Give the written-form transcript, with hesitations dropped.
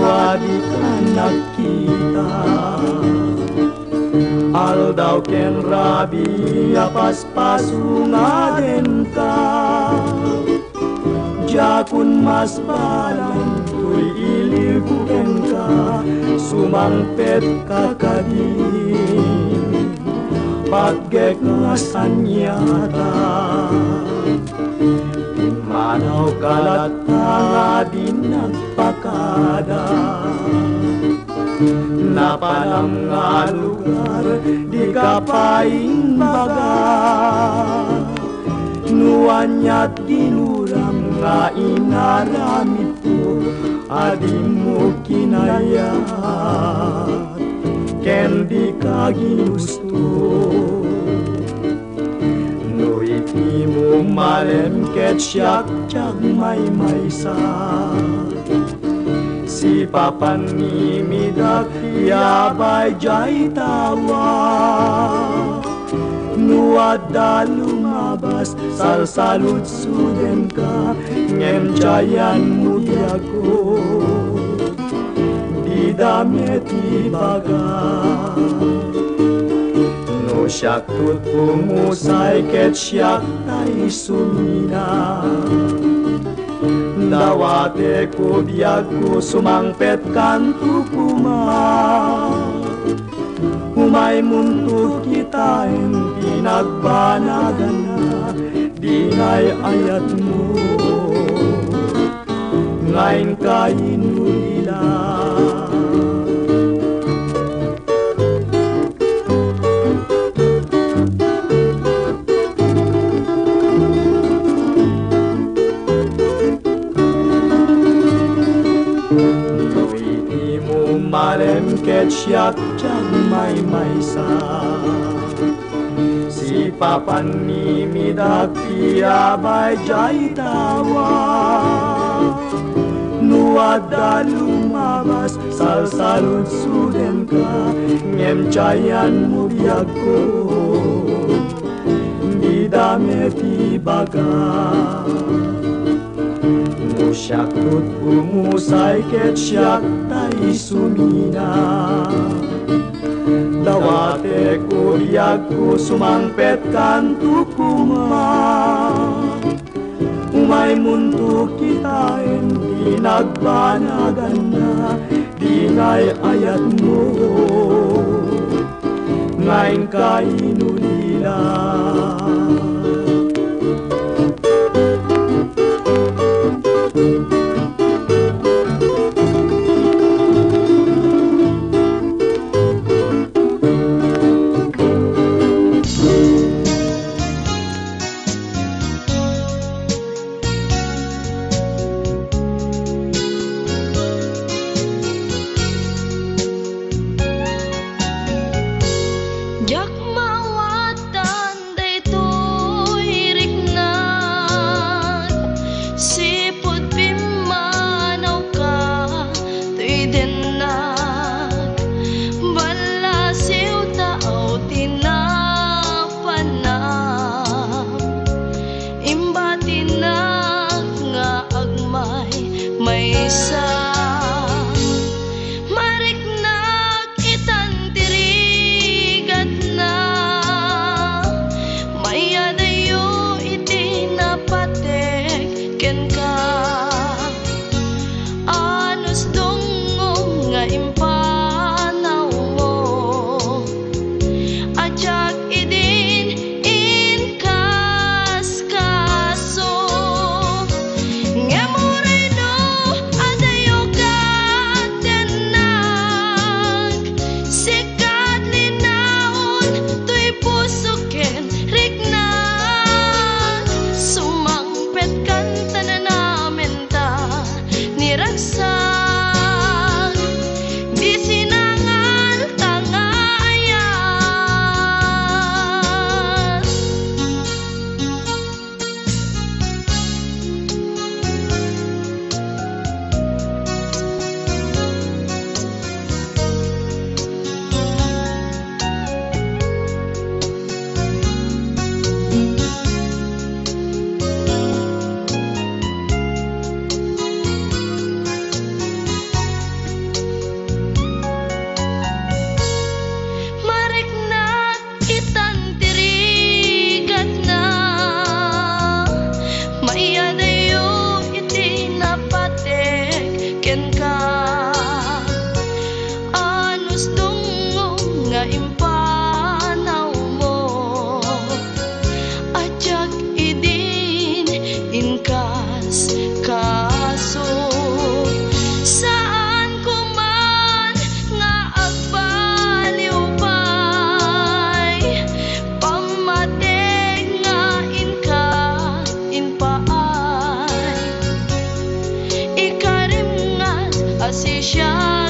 adi ka nakita. Aldaw ken rabi apaspaso nga den ka. Jakun mas balang tuy ilibuken ka, sumangpet ka kadi. Paggek nga sanyata, manaw kalata nga di nagpakada. Napanam nga lugar, di ka paimbaga. Nuanyat dinuram nga inaramid ko, adi mo kinayat, ken di ka ginusto. No iti mo malem ket siyak tiyag may maysa. Si papan ni midak yabay jay tawa. Nuada lumabas salsalud suden ka, ngem jayan mudiako di damet ibaga. No siyak tut pumusay ket siyak tay sumina. Dawate ko biyag ko sumangpet kanto kuma. Umay mundo kita en pinagbanagan na, di ngay ayat mo ngayon ka inulila. Malem ket siyak tiyag may maysa. Si papan ni midak tiyabay jay tawa. Nuada lumabas salsalud suden ka, ngem jayan mo biyag ko di damet ibaga. Siyak tut pumusay ket siyak tay sumina. Dawate ko biyag ko sumangpet kanto kuma. Umay mundo kita en pinagbanagan na, di ngay ayat mo ngayon ka inulila. Jak mau na